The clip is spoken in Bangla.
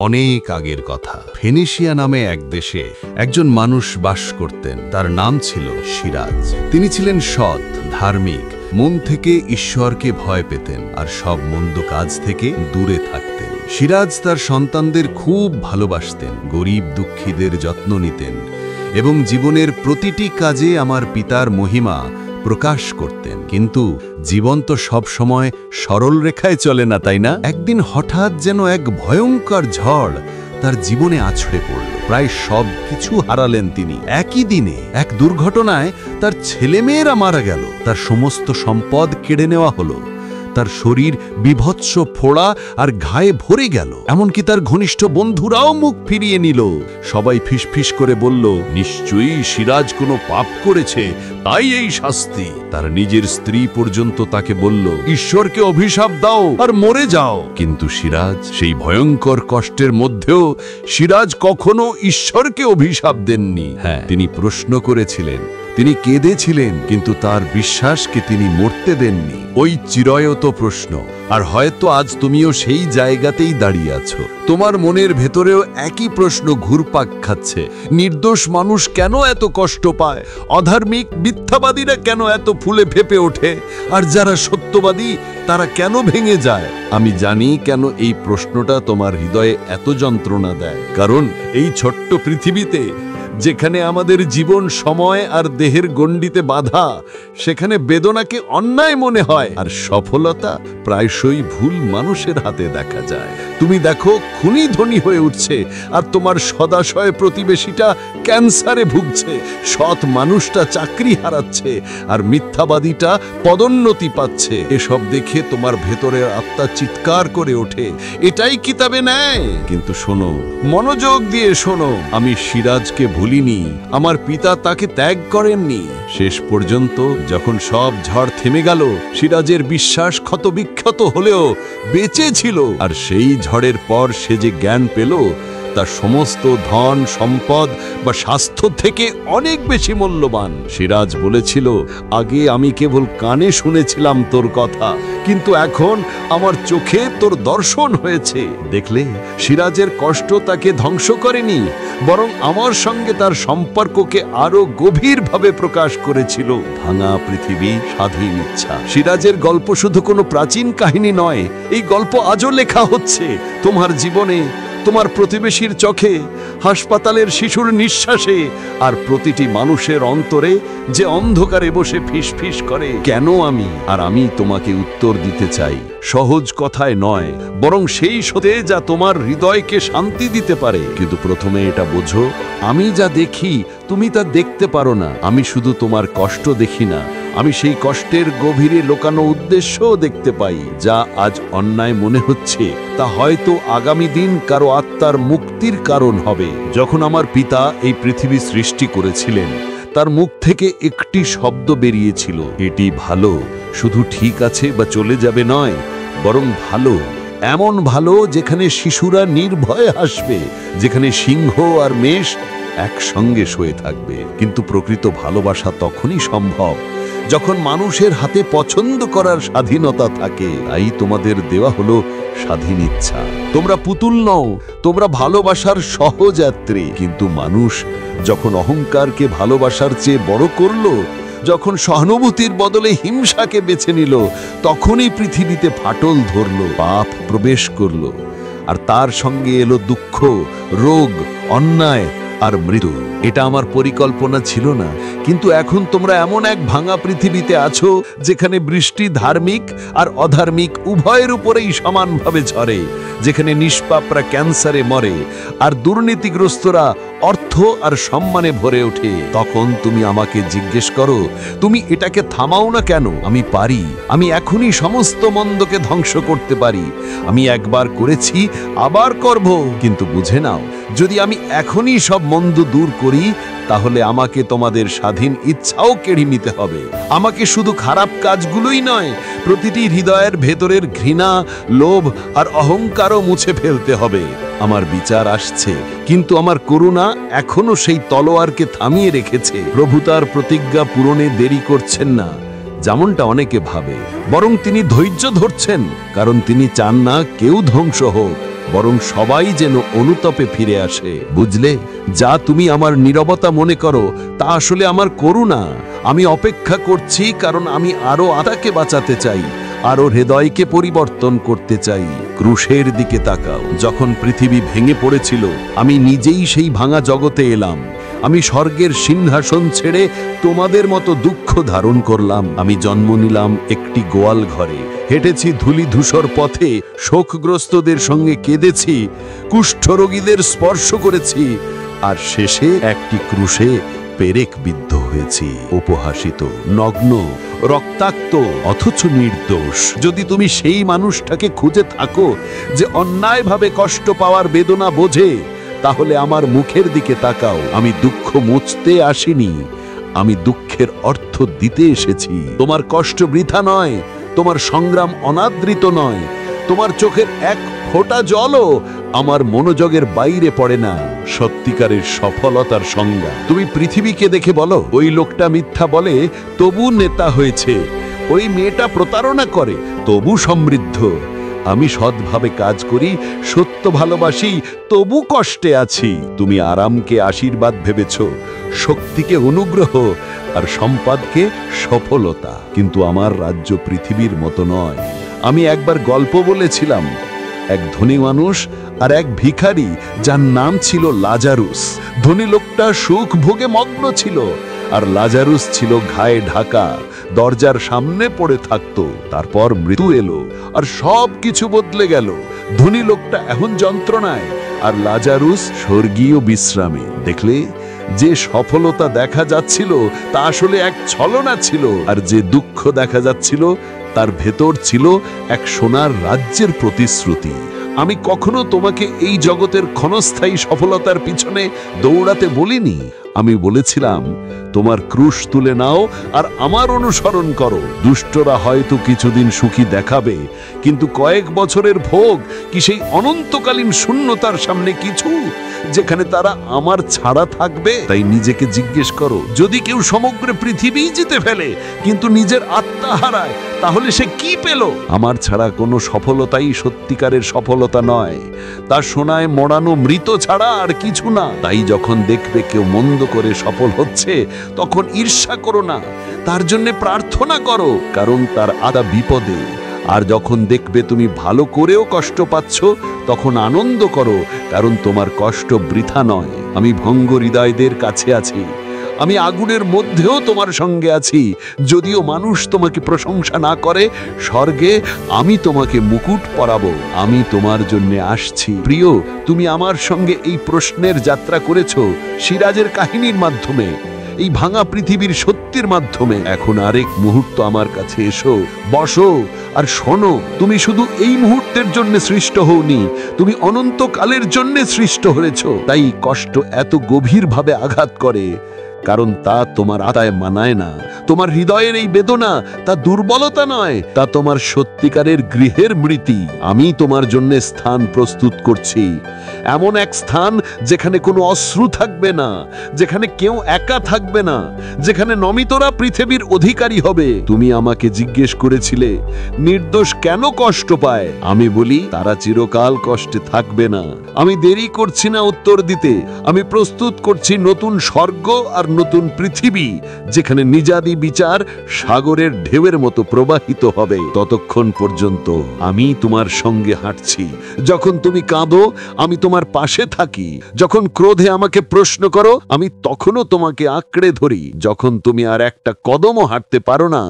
অনেক আগের কথা, ফেনিশিয়া নামে এক দেশে একজন মানুষ বাস করতেন। তার নাম ছিল সিরাজ। তিনি ছিলেন সৎ, ধার্মিক, মন থেকে ঈশ্বরকে ভয় পেতেন আর সব মন্দ কাজ থেকে দূরে থাকতেন। সিরাজ তার সন্তানদের খুব ভালোবাসতেন, গরিব দুঃখীদের যত্ন নিতেন এবং জীবনের প্রতিটি কাজে আমার পিতার মহিমা প্রকাশ করতেন। কিন্তু জীবন তো সব সময় সরল রেখায় চলে না, তাই না? একদিন হঠাৎ যেন এক ভয়ঙ্কর ঝড় তার জীবনে আছড়ে পড়ল। প্রায় সব কিছু হারালেন তিনি। একই দিনে এক দুর্ঘটনায় তার ছেলেমেয়েরা মারা গেল, তার সমস্ত সম্পদ কেড়ে নেওয়া হলো, তার শরীর বিভৎস ফোড়া আর ঘায়ে ভরে গেল। এমনকি তার ঘনিষ্ঠ বন্ধুরাও মুখ ফিরিয়ে নিল। সবাই ফিসফিস করে বলল, নিশ্চয়ই সিরাজ কোনো পাপ করেছে, তাই এই শাস্তি। তার নিজের স্ত্রী পর্যন্ত তাকে বলল, ঈশ্বরকে অভিশাপ দাও আর মরে যাও। কিন্তু সিরাজ সেই ভয়ঙ্কর কষ্টের মধ্যেও সিরাজ কখনো ঈশ্বরকে অভিশাপ দেননি। হ্যাঁ, তিনি প্রশ্ন করেছিলেন, তিনি কেঁদেছিলেন, কিন্তু তার বিশ্বাসকে তিনি মরতে দেননি। ওই চিরয়ত প্রশ্ন। আর হয়তো আজ তুমিও সেই জায়গাতেই দাঁড়িয়ে আছো। তোমার মনের ভেতরেও একই প্রশ্ন ঘুরপাক খাচ্ছে। নির্দোষ মানুষ কেন এত কষ্ট পায়? অধার্মিক মিথ্যাবাদীরা কেন এত ফুলে ফেপে ওঠে? আর যারা সত্যবাদী তারা কেন ভেঙে যায়? আমি জানি কেন এই প্রশ্নটা তোমার হৃদয়ে এত যন্ত্রণা দেয়। কারণ এই ছোট্ট পৃথিবীতে যেখানে আমাদের জীবন সময় আর দেহের গণ্ডিতে বাঁধা, সেখানে বেদনাকে অন্যায় মনে হয় আর সফলতা প্রায়শই ভুল মানুষের হাতে দেখা যায়। তুমি দেখো, খুনি ধনী হয়ে উঠছে আর তোমার সদাশয় প্রতিবেশীটা ক্যান্সারে ভুগছে। সৎ মানুষটা চাকরি হারাচ্ছে আর মিথ্যাবাদীটা পদোন্নতি পাচ্ছে। এসব দেখে তোমার ভেতরের আত্মা চিৎকার করে ওঠে, এটাই কিতাবে নেয়। কিন্তু শোনো, মনোযোগ দিয়ে শোনো, আমি সিরাজকে ভুলিনি, আমার পিতা তাকে ত্যাগ করেননি। শেষ পর্যন্ত যখন সব ঝড় থেমে গেল, সিরাজের বিশ্বাস ক্ষতবিক্ষত হলেও বেঁচে ছিল। আর সেই ঝড়ের পর সে যে জ্ঞান পেল, তার সমস্ত ধন সম্পদ বা স্বাস্থ্য থেকে অনেক বেশি মূল্যবান। সিরাজ বলেছিল, আগে আমি কেবল কানে শুনেছিলাম তোর কথা, কিন্তু এখন আমার চোখে তোর দর্শন হয়েছে। দেখলে, সিরাজের কষ্ট তাকে ধ্বংস করেনি, বরং আমার সঙ্গে তার সম্পর্ককে আরো গভীরভাবে প্রকাশ করেছিল। ভাঙা পৃথিবী, স্বাধীন ইচ্ছা। সিরাজের গল্প শুধু কোনো প্রাচীন কাহিনী নয়, এই গল্প আজও লেখা হচ্ছে তোমার জীবনে, তোমার প্রতিবেশীর চোখে, হাসপাতালের শিশুর নিঃশ্বাসে আর প্রতিটি মানুষের অন্তরে যে অন্ধকারে বসে ফিসফিস করে, কেন আমি? আর আমি তোমাকে উত্তর দিতে চাই, সহজ কথায় নয়, বরং সেই সত্যে যা তোমার হৃদয়কে শান্তি দিতে পারে। কিন্তু প্রথমে এটা বোঝো, আমি যা দেখি তুমি তা দেখতে পারো না। আমি শুধু তোমার কষ্ট দেখি না, আমি সেই কষ্টের গভীরে লুকানো উদ্দেশ্যও দেখতে পাই। যা আজ অন্যায় মনে হচ্ছে, তা হয়তো আগামী দিন কারো আত্মার মুক্তির কারণ হবে। যখন আমার পিতা এই পৃথিবী সৃষ্টি করেছিলেন, তার মুখ থেকে একটি শব্দ বেরিয়েছিল, এটি ভালো। শুধু ঠিক আছে বা চলে যাবে নয়, বরং ভালো। এমন ভালো যেখানে শিশুরা নির্ভয়ে হাসবে, যেখানে সিংহ আর মেষ একসঙ্গে শুয়ে থাকবে। কিন্তু প্রকৃত ভালোবাসা তখনই সম্ভব যখন মানুষের হাতে পছন্দ করার স্বাধীনতা থাকে। তাই তোমাদের দেওয়া হলো স্বাধীন ইচ্ছা। তোমরা পুতুল নও, তোমরা ভালোবাসার সহযাত্রী। কিন্তু মানুষ যখন অহংকারকে ভালোবাসার চেয়ে বড় করলো, যখন সহানুভূতির বদলে হিংসাকে বেছে নিল, তখনই পৃথিবীতে ফাটল ধরল, পাপ প্রবেশ করলো, আর তার সঙ্গে এলো দুঃখ, রোগ, অন্যায় আর মৃত্যু। এটা আমার পরিকল্পনা ছিল না, কিন্তু এখন তোমরা এমন এক ভাঙা পৃথিবীতে আছো যেখানে বৃষ্টি ধার্মিক আর অধার্মিক উভয়ের উপরেই সমানভাবে ঝরে, যেখানে নিষ্পাপরা ক্যান্সারে মরে আর দুর্নীতিগ্রস্তরা অর্থ আর সম্মানে ভরে ওঠে। তখন তুমি আমাকে জিজ্ঞেস করো, তুমি এটাকে থামাও না কেন? আমি পারি। আমি এখনই সমস্ত মন্দকে ধ্বংস করতে পারি। আমি একবার করেছি, আবার করব। কিন্তু বুঝে নাও, যদি আমি এখনই সব মন্দ দূর করি, তাহলে আমাকে তোমাদের স্বাধীন ইচ্ছাও কেড়ে নিতে হবে। আমাকে শুধু খারাপ কাজগুলোই নয়, প্রতিটি হৃদয়ের ভেতরের ঘৃণা, লোভ আর অহংকারও মুছে ফেলতে হবে। আমার বিচার আসছে, কিন্তু আমার করুণা এখনো সেই তলোয়ারকে থামিয়ে রেখেছে। প্রভু তার প্রতিজ্ঞা পূরণে দেরি করছেন না, যেমনটা অনেকে ভাবে, বরং তিনি ধৈর্য ধরছেন, কারণ তিনি চান না কেউ ধ্বংস হোক, বরং সবাই যেন অনুতাপে ফিরে আসে। বুঝলে, যা তুমি আমার নীরবতা মনে করো তা আসলে আমার করুণা। আমি অপেক্ষা করছি কারণ আমি আরো আত্মাকে বাঁচাতে চাই, আরো হৃদয়কে পরিবর্তন করতে চাই। ক্রুশের দিকে তাকাও। যখন পৃথিবী ভেঙে পড়েছিল, আমি নিজেই সেই ভাঙা জগতে এলাম। আমি স্বর্গের সিংহাসন ছেড়ে তোমাদের মতো দুঃখ ধারণ করলাম। আমি জন্ম নিলাম একটি গোয়াল ঘরে, হেঁটেছি ধুলি ধূসর পথে, শোকগ্রস্তদের সঙ্গে কেঁদেছি, কুষ্ঠরোগীদের স্পর্শ করেছি, আর শেষে একটি ক্রুশে পেরেক বিদ্ধ হয়েছি, উপহাসিত, নগ্ন, রক্তাক্ত, অথচ নির্দোষ। যদি তুমি সেই মানুষটাকে খুঁজে থাকো যে অন্যায়ভাবে কষ্ট পাওয়ার বেদনা বোঝে, তাহলে আমার মুখের দিকে তাকাও। আমি দুঃখ মুছতে আসিনি, আমি দুঃখের অর্থ দিতে এসেছি। তোমার কষ্ট বৃথা নয়, তোমার সংগ্রাম অনাদৃত নয়, তোমার চোখের এক ফোঁটা জলও আমার মনোযোগের বাইরে পড়ে না। সত্যিকারের সফলতার সংজ্ঞা। তুমি পৃথিবীকে দেখে বলো, ওই লোকটা মিথ্যা বলে তবু নেতা হয়েছে, ওই মেয়েটা প্রতারণা করে তবু সমৃদ্ধ। আমি সৎভাবে কাজ করি, সত্য ভালোবাসি, তবু কষ্টে আছি। তুমি আরামকে আশীর্বাদ ভেবেছ, শক্তিকে অনুগ্রহ, আর সম্পদকে সফলতা। কিন্তু আমার রাজ্য পৃথিবীর মতো নয়। আমি একবার গল্প বলেছিলাম, এক ধনী মানুষ আর এক ভিখারি, যার নাম ছিল লাজারুস। ধনী লোকটা সুখ ভোগে মগ্ন ছিল, আর লাজারুস ছিল ঘায়ে ঢাকা, দরজার সামনে পড়ে থাকতো। তারপর মৃত্যু এলো আর সব কিছু বদলে গেল। ধনী লোকটা এখন যন্ত্রণায়, আর লাজারুস স্বর্গীয় বিশ্রামে। দেখলে, যে সফলতা দেখা যাচ্ছিল তা আসলে এক ছলনা ছিল, আর যে দুঃখ দেখা যাচ্ছিল তার ভেতর ছিল এক সোনার রাজ্যের প্রতিশ্রুতি। আমি কখনো তোমাকে এই জগতের ক্ষণস্থায়ী সফলতার পিছনে দৌড়াতে বলিনি। আমি বলেছিলাম, তোমার ক্রুশ তুলে নাও আর আমার অনুসরণ করো। দুষ্টরা হয়তো কিছুদিন সুখী দেখাবে, কিন্তু কয়েক বছরের ভোগ কি সেই অনন্তকালীন শূন্যতার সামনে কিছু, যেখানে তারা আমার ছাড়া থাকবে? তাই নিজেকে জিজ্ঞেস করো, যদি কেউ সমগ্র পৃথিবী জিতে ফেলে কিন্তু নিজের আত্মা হারায়, তাহলে সে কি পেল? আমার ছাড়া কোনো সফলতাই সত্যিকারের সফলতা নয়। তা সোনায় মোড়ানো মৃত ছাড়া আর কিছু না। তাই যখন দেখবে কেউ মন্দ করে সফল হচ্ছে, তখন ঈর্ষা করো না, তার জন্য প্রার্থনা করো, কারণ তার আদা বিপদে। আর যখন দেখবে তুমি ভালো করেও কষ্ট পাচ্ছ, তখন আনন্দ করো, কারণ তোমার কষ্ট বৃথা নয়। আমি ভঙ্গ হৃদয়দের কাছে আছি, আমি আগুনের মধ্যেও তোমার সঙ্গে আছি। যদিও মানুষ তোমাকে প্রশংসা না করে, স্বর্গে আমি তোমাকে মুকুট পরাবো। আমি তোমার জন্য আসছি। প্রিয়, তুমি আমার সঙ্গে এই প্রশ্নের যাত্রা করেছো সিরাজের কাহিনীর মাধ্যমে, এই ভাঙা পৃথিবীর সত্যের মাধ্যমে। এখন আরেক মুহূর্ত আমার কাছে এসো, বসো আর শোনো। তুমি শুধু এই মুহূর্তের জন্য সৃষ্ট হওনি, তুমি অনন্তকালের জন্য সৃষ্ট হয়েছো। তাই কষ্ট এত গভীরভাবে আঘাত করে, কারণ তা তোমার আত্মায় মানায় না। তোমার হৃদয়ের এই বেদনা তা দুর্বলতা নয়, তা তোমার সত্যিকারের গৃহের মৃত্যু। আমি তোমার জন্য স্থান প্রস্তুত করছি, এমন এক স্থান যেখানে কোনো অশ্রু থাকবে না, যেখানে কেউ একা থাকবে না, যেখানে নমিতরা পৃথিবীর অধিকারী হবে। তুমি আমাকে জিজ্ঞেস করেছিলে, নির্দোষ কেন কষ্ট পায়? আমি বলি, তারা চিরকাল কষ্টে থাকবে না। আমি দেরি করছি না উত্তর দিতে। আমি প্রস্তুত করছি নতুন স্বর্গ আর নতুন পৃথিবী, যেখানে নিজাদি বিচার সাগরের ঢেউয়ের মতো প্রবাহিত হবে। ততক্ষণ পর্যন্ত আমি তোমার সঙ্গে হাঁটছি। যখন তুমি কাঁদো, আমি তোমার পাশে থাকি। যখন ক্রোধে আমাকে প্রশ্ন করো, আমি তখনও তোমাকে আঁকড়ে ধরি। যখন তুমি আর একটা কদমও হাঁটতে পারো না,